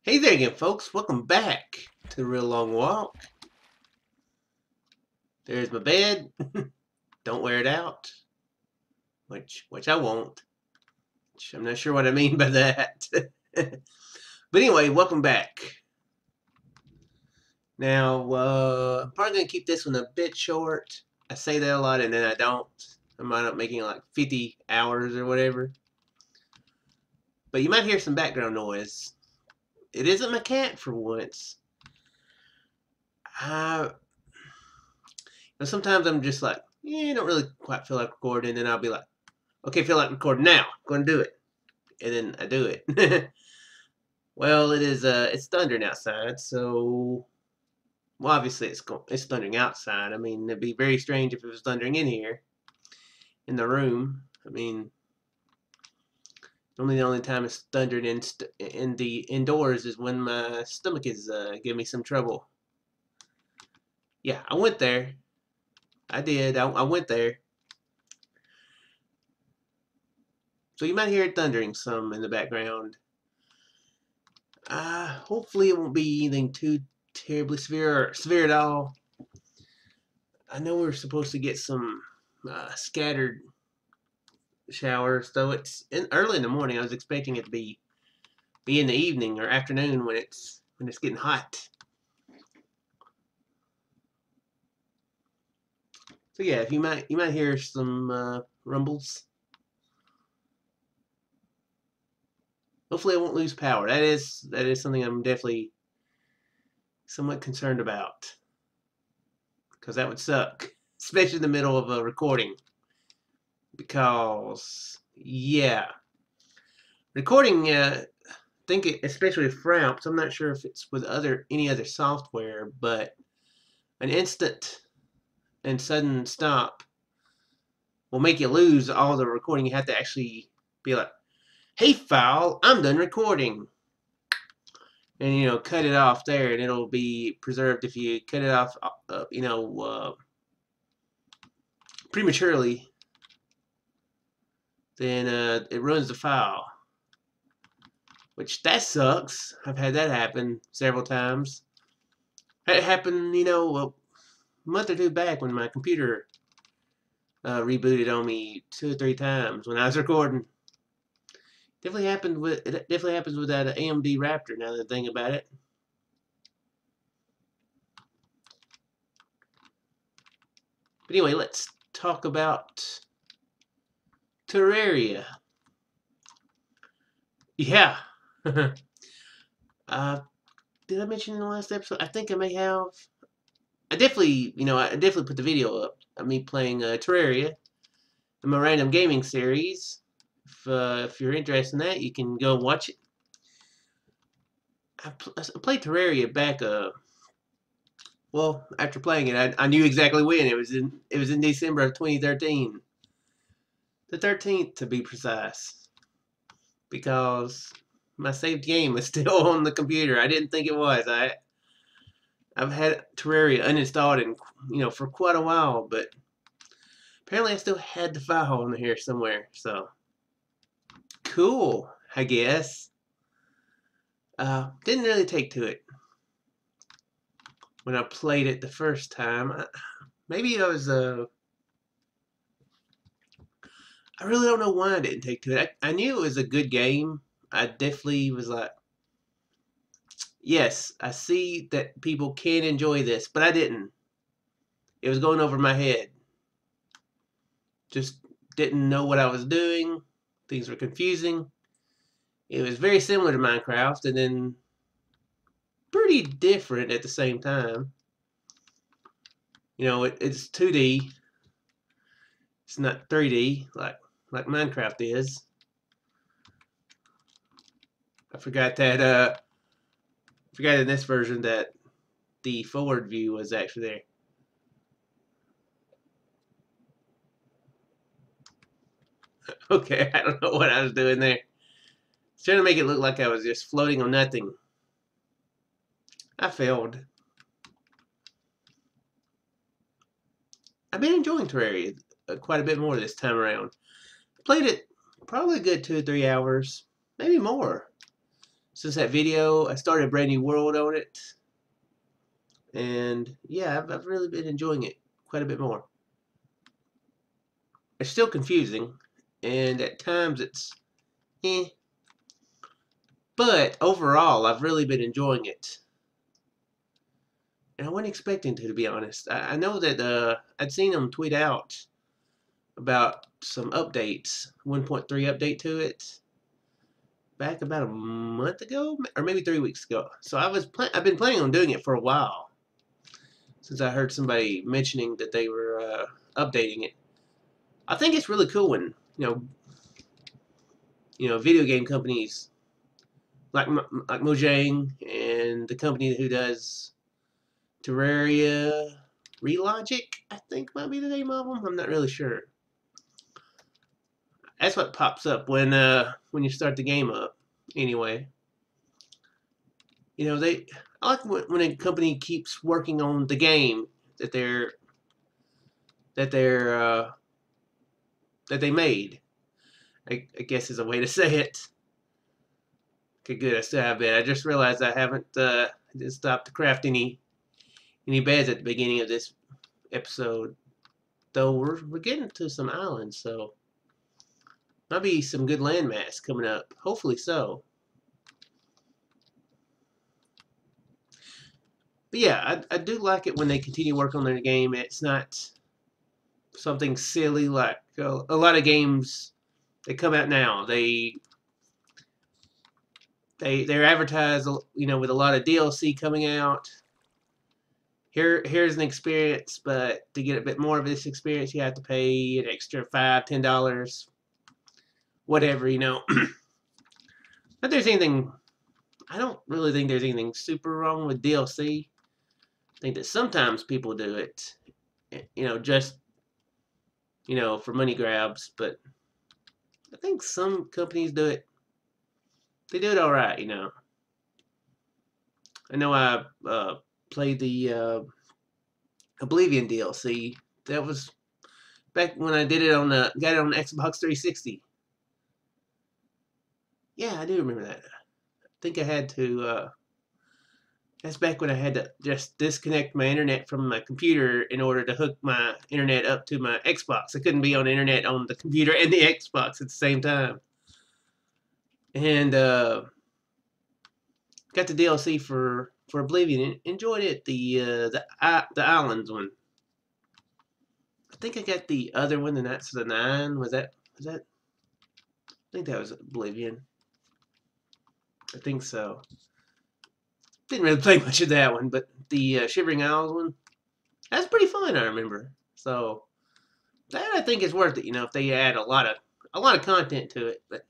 Hey there again, folks. Welcome back to the Real Long Walk. There's my bed. Don't wear it out, which I won't. Which I'm not sure what I mean by that. But anyway, welcome back. Now, I'm probably gonna keep this one a bit short. I say that a lot, and then I don't. I might up making like 50 hours or whatever. But you might hear some background noise. It isn't my cat for once. I Sometimes I'm just like, yeah, I don't really quite feel like recording, and then I'll be like, okay, feel like recording now. I'm going to do it, and then I do it. Well, it's thundering outside, so well, obviously it's thundering outside. I mean, it'd be very strange if it was thundering in here, in the room. I mean, normally the only time it's thundering in the indoors is when my stomach is giving me some trouble. Yeah, I went there. I did. I went there. So you might hear it thundering some in the background. Hopefully it won't be anything too terribly severe or severe at all. I know we're supposed to get some scattered showers, though early in the morning. I was expecting it to be in the evening or afternoon when it's getting hot. So yeah, if you might hear some rumbles. Hopefully, I won't lose power. That is something I'm definitely somewhat concerned about, because that would suck, especially in the middle of a recording. Because yeah, recording. Think it, especially with Framps. I'm not sure if it's with any other software, but an instant and sudden stop will make you lose all the recording. You have to actually be like, "Hey, file, I'm done recording," and cut it off there, and it'll be preserved. If you cut it off, prematurely, then it ruins the file, which that sucks. I've had that happen several times. It happened, a month or two back when my computer rebooted on me 2 or 3 times when I was recording. It definitely happens with that AMD Raptor. Now that I think about it. But anyway, let's talk about Terraria. Yeah. Did I mention in the last episode? I think I may have. I definitely put the video up of me playing Terraria in my random gaming series. If you're interested in that, you can go watch it. I played Terraria back. Well, after playing it, I knew exactly when. It was in December of 2013, the 13th to be precise, because my saved game was still on the computer. I didn't think it was. I've had Terraria uninstalled for quite a while, but apparently I still had the file on here somewhere. So cool, I guess. Didn't really take to it when I played it the first time. Maybe I really don't know why I didn't take to it. I knew it was a good game. I definitely was like, yes, I see that people can enjoy this, but I didn't. It was going over my head. Just didn't know what I was doing. Things were confusing. It was very similar to Minecraft, and then pretty different at the same time. It's 2D. It's not 3D like Minecraft is. I forgot in this version that the forward view was actually there. Okay, I don't know what I was doing there. I was trying to make it look like I was just floating on nothing. I failed. I've been enjoying Terraria quite a bit more this time around. Played it probably a good 2 or 3 hours, maybe more. since that video. I started a brand new world on it, and yeah, I've really been enjoying it quite a bit more. It's still confusing, and at times it's eh, but overall, I've really been enjoying it. And I wasn't expecting to be honest. I know that I'd seen them tweet out about some updates, 1.3 update to it, back about a month ago, or maybe 3 weeks ago. So I've been planning on doing it for a while, since I heard somebody mentioning that they were updating it. I think it's really cool when video game companies like Mojang and the company who does Terraria, Relogic, I think might be the name of them. I'm not really sure. That's what pops up when you start the game up. Anyway, I like when a company keeps working on the game that they're that they're that they made. I guess is a way to say it. Okay, good. I still have it. I just realized I haven't didn't stop to craft any beds at the beginning of this episode. Though we're getting to some islands, so might be some good landmass coming up. Hopefully so. But yeah, I do like it when they continue work on their game. It's not something silly like a lot of games that come out now. They're advertised, with a lot of DLC coming out. Here's an experience, but to get a bit more of this experience, you have to pay an extra $5, $10, whatever. Not there's anything. I don't really think there's anything super wrong with DLC. I think that sometimes people do it, just for money grabs. But I think some companies do it. They do it all right. I know I played the Oblivion DLC. That was back when I did it got it on the Xbox 360. Yeah, I do remember that. I think I had to. That's back when I had to just disconnect my internet from my computer in order to hook my internet up to my Xbox. I couldn't be on the internet on the computer and the Xbox at the same time. And got the DLC for Oblivion. Enjoyed it. The Islands one. I think I got the other one, and that's the 9. Was that? I think that was Oblivion. I think so. Didn't really play much of that one, but the Shivering Isles one, that's pretty fun. I remember. So that I think is worth it. If they add a lot of content to it. But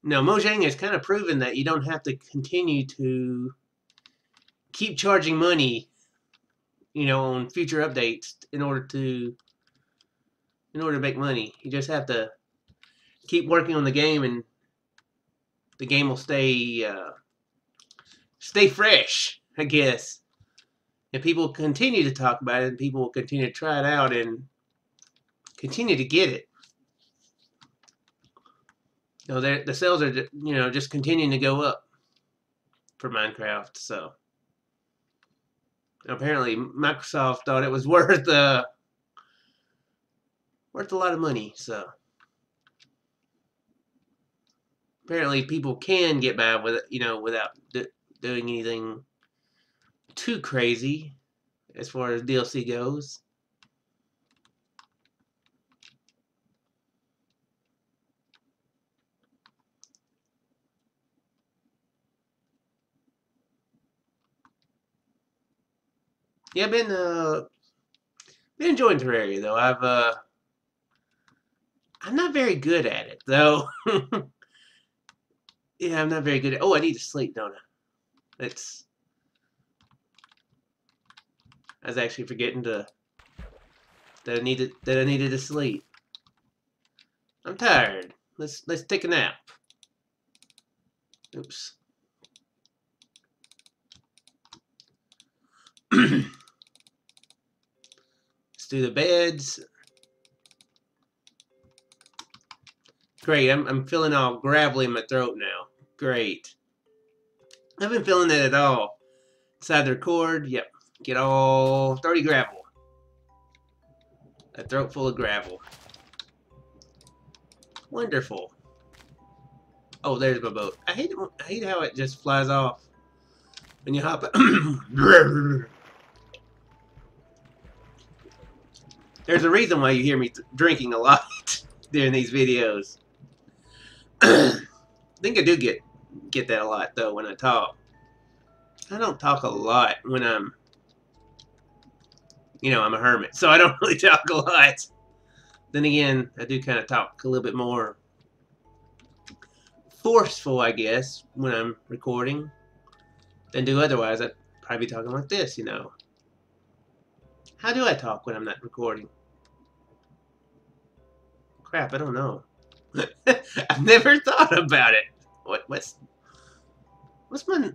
no, Mojang has kind of proven that you don't have to continue to keep charging money, on future updates in order to make money. You just have to keep working on the game, and the game will stay fresh, I guess. And people continue to talk about it, and people will continue to try it out and continue to get it. The sales are just continuing to go up for Minecraft. So apparently Microsoft thought it was worth a lot of money. So apparently people can get by with it, without doing anything too crazy as far as DLC goes. Yeah, I've been enjoying Terraria though. I'm not very good at it though. Yeah, I'm not very good at. Oh, I need to sleep, don't I? I was actually forgetting that I needed to sleep. I'm tired. Let's take a nap. Oops. Let's do the beds. Great. I'm feeling all gravelly in my throat now. Great. I haven't been feeling that at all. Decide to record. Yep. Get all 30 gravel. A throat full of gravel. Wonderful. Oh, there's my boat. I hate how it just flies off when you hop. There's a reason why you hear me drinking a lot during these videos. I think I do get that a lot though when I talk. I don't talk a lot when I'm a hermit, so I don't really talk a lot. Then again, I do kind of talk a little bit more forceful, I guess, when I'm recording than do otherwise. I'd probably be talking like this, How do I talk when I'm not recording? Crap, I don't know. I've never thought about it. What's my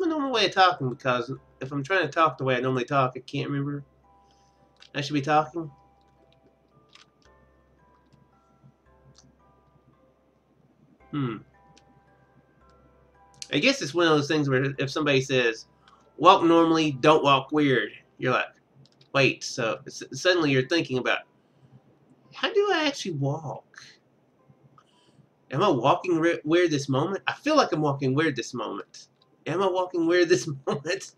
normal way of talking? Because if I'm trying to talk the way I normally talk, I can't remember. I should be talking. I guess it's one of those things where if somebody says, walk normally, don't walk weird, you're like, wait, so suddenly you're thinking about, how do I actually walk? Am I walking weird this moment? I feel like I'm walking weird this moment. Am I walking weird this moment?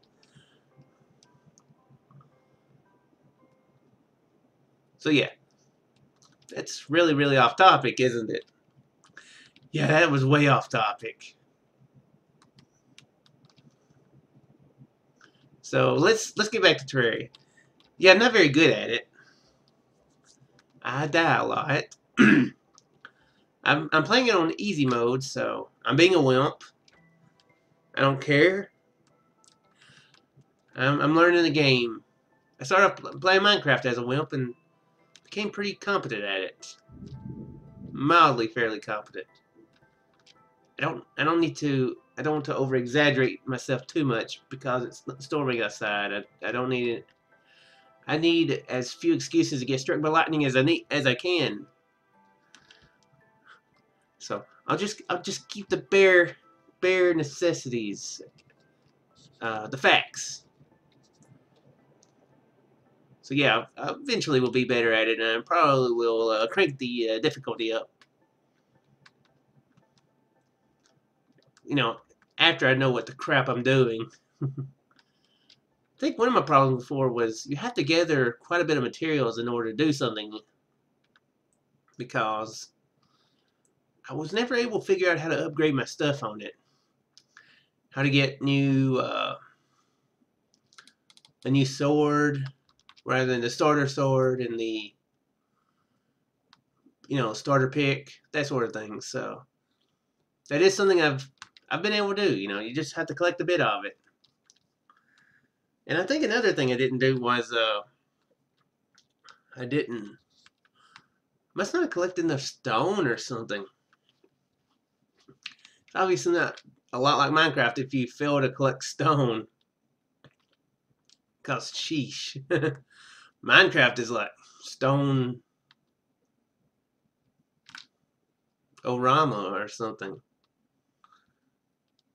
So yeah, that's really, really off topic, isn't it? Yeah, that was way off topic. So let's get back to Terraria. Yeah, I'm not very good at it. I die a lot. I'm playing it on easy mode, so I'm being a wimp. I don't care. I'm learning the game. I started playing Minecraft as a wimp and became pretty competent at it. Mildly fairly competent. I don't want to over exaggerate myself too much because it's storming outside. I don't need it. I need as few excuses to get struck by lightning as I can. So I'll just keep the bare necessities, the facts. So yeah, eventually we'll be better at it, and I probably will crank the difficulty up. After I know what the crap I'm doing. I think one of my problems before was you have to gather quite a bit of materials in order to do something, because I was never able to figure out how to upgrade my stuff on it. How to get a new sword rather than the starter sword and the starter pick, that sort of thing. So that is something I've been able to do. You just have to collect a bit of it. And I think another thing I didn't do was must not have collected enough stone or something. It's obviously not a lot like Minecraft if you fail to collect stone. Because sheesh. Minecraft is like stone orama or something.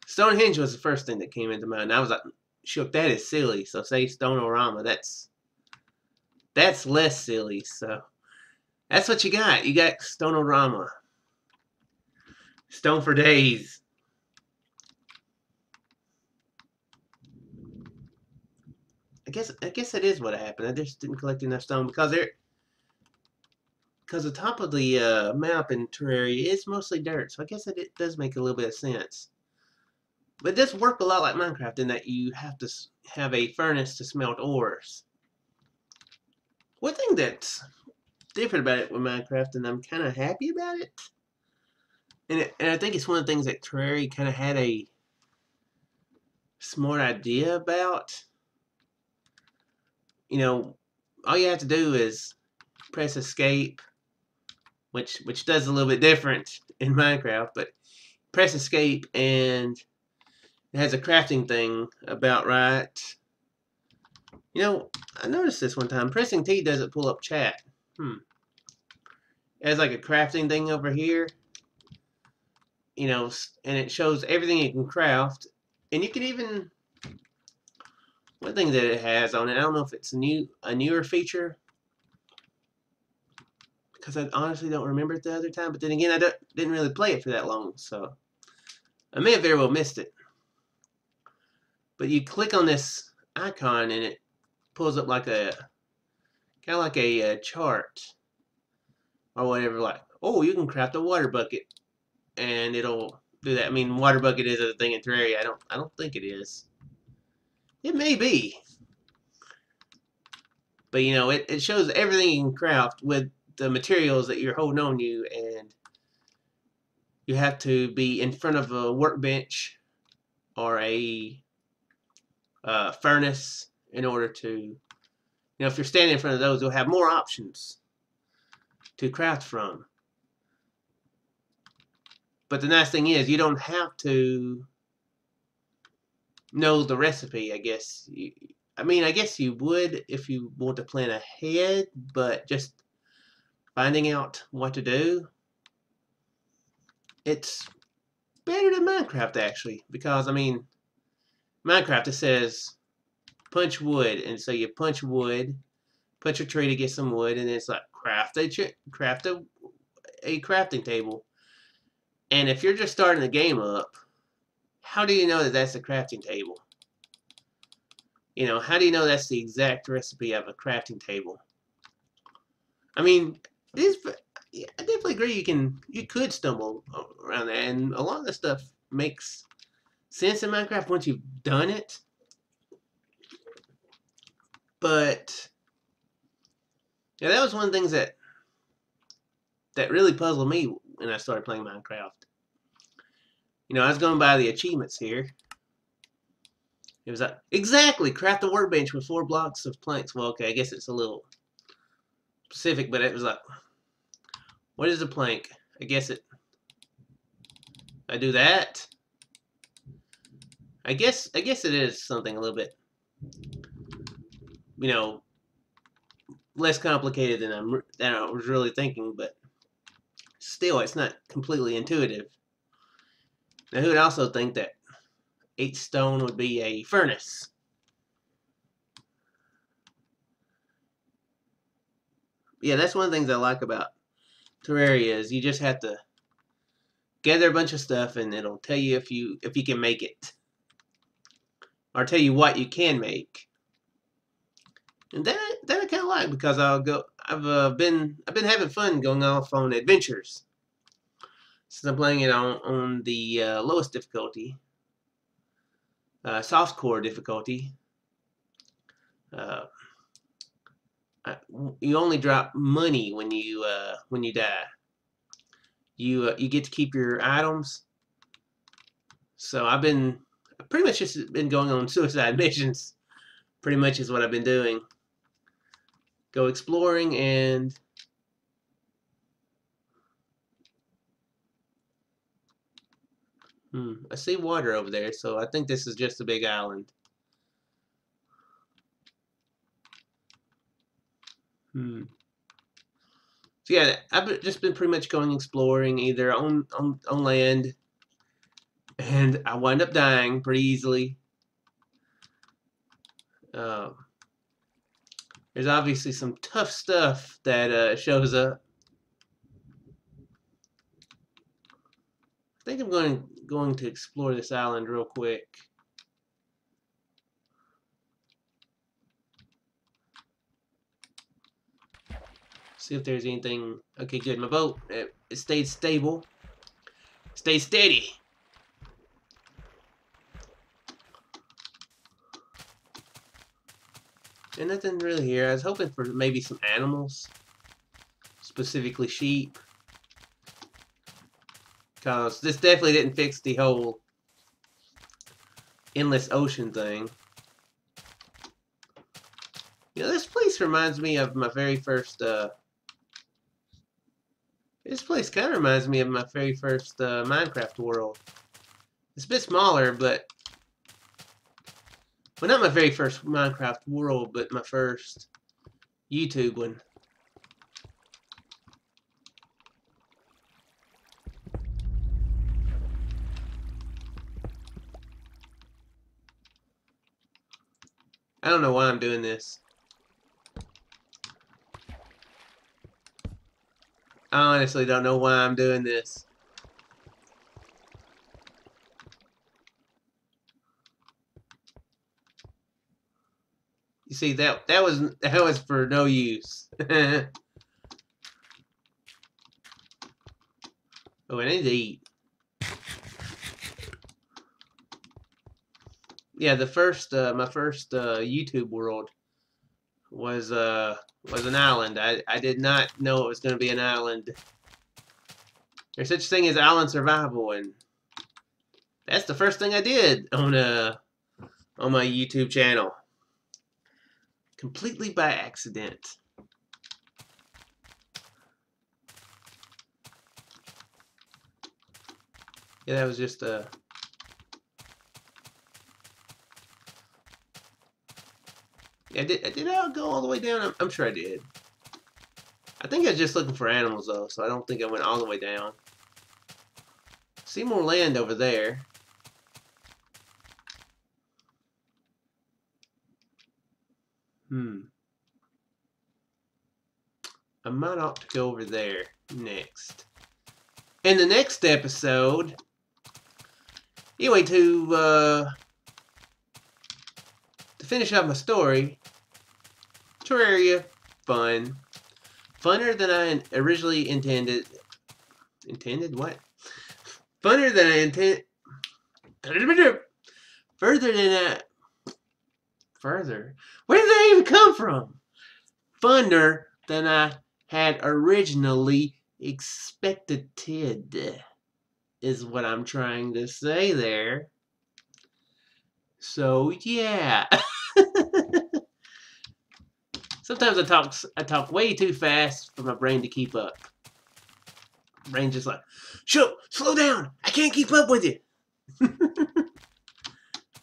Stonehenge was the first thing that came into mind. I was like, shook, that is silly. So say stone-orama. That's less silly. So that's what you got. You got stone-orama. Stone for days. I guess that is what happened. I just didn't collect enough stone because the top of the map in Terraria is mostly dirt. So I guess that it does make a little bit of sense. But it does work a lot like Minecraft in that you have to have a furnace to smelt ores. One thing that's different about it with Minecraft, and I'm kind of happy about it, and I think it's one of the things that Terraria kind of had a smart idea about. All you have to do is press escape, which does a little bit different in Minecraft, but press escape and it has a crafting thing about right. I noticed this one time. Pressing T doesn't pull up chat. It has like a crafting thing over here. you know, and it shows everything you can craft, and you can even, one thing that it has on it, I don't know if it's a newer feature, because I honestly don't remember it the other time, but then again, I didn't really play it for that long, so I may have very well missed it. But you click on this icon and it pulls up like a, kind of like a chart or whatever, like, oh, you can craft a water bucket, and it'll do that. I mean, water bucket is a thing in Terraria. I don't think it is. It may be. But you know, it shows everything you can craft with the materials that you're holding on you, and you have to be in front of a workbench or a furnace in order to, you know, if you're standing in front of those, you'll have more options to craft from. But the nice thing is, you don't have to know the recipe, I guess. I mean, I guess you would if you want to plan ahead, but just finding out what to do, it's better than Minecraft, actually. Because, I mean, Minecraft, it says punch wood, and so you punch wood, punch a tree to get some wood, and it's like craft a crafting table. And if you're just starting the game up, how do you know that that's a crafting table? You know, how do you know that's the exact recipe of a crafting table? I mean, yeah, I definitely agree you could stumble around that, and a lot of the stuff makes sense in Minecraft once you've done it. But yeah, that was one of the things that really puzzled me when I started playing Minecraft. You know, I was going by the achievements here. It was like, exactly, craft a workbench with 4 blocks of planks. Well, okay, I guess it's a little specific, but it was like, what is a plank? I guess I do that. I guess it is something a little bit, you know, less complicated than I was really thinking, but still, it's not completely intuitive. Now, who would also think that 8 stone would be a furnace? Yeah, that's one of the things I like about Terraria is you just have to gather a bunch of stuff, and it'll tell you if you can make it, or tell you what you can make. And that I kind of like, because I've been having fun going off on adventures since I'm playing it on the lowest difficulty, softcore difficulty. You only drop money when you die. You get to keep your items. So I've pretty much just been going on suicide missions. Pretty much is what I've been doing. Go exploring and I see water over there, so I think this is just a big island. So yeah, I've just been pretty much going exploring either on land, and I wind up dying pretty easily. There's obviously some tough stuff that shows up. I think I'm going to explore this island real quick. See if there's anything. Okay, good. My boat, it stayed stable. Stay steady. And nothing really here. I was hoping for maybe some animals, specifically sheep, because this definitely didn't fix the whole endless ocean thing. You know, this place reminds me of my very first. This place kind of reminds me of my very first Minecraft world. It's a bit smaller, but well, not my very first Minecraft world, but my first YouTube one. I don't know why I'm doing this. I honestly don't know why I'm doing this. You see, that was for no use. Oh, I need to eat. Yeah, the first my first YouTube world was an island. I did not know it was going to be an island. There's such a thing as island survival, and that's the first thing I did on my YouTube channel, completely by accident. Yeah, that was just a. Yeah, did I go all the way down? I'm sure I did. I think I was just looking for animals though, so I don't think I went all the way down. See more land over there. I might ought to go over there next. In the next episode, anyway, to finish up my story, Terraria, fun. Funner than I originally intended. Intended? What? Funner than I intended. Further than I... Further? Where did that even come from? Funner than I had originally expected, is what I'm trying to say there. So, yeah. Sometimes I talk way too fast for my brain to keep up. Brain just like, slow down. I can't keep up with you.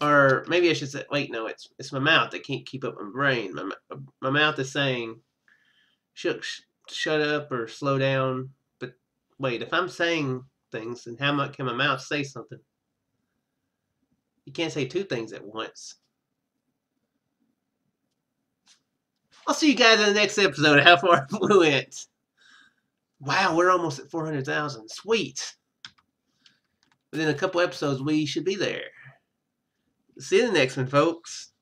Or maybe I should say, wait, no, it's my mouth that can't keep up with my brain. My mouth is saying, shut up or slow down. But wait, if I'm saying things, then how much can my mouth say something? You can't say two things at once. I'll see you guys in the next episode of How Far We Went. Wow, we're almost at 400,000. Sweet. Within a couple episodes, we should be there. See you in the next one, folks.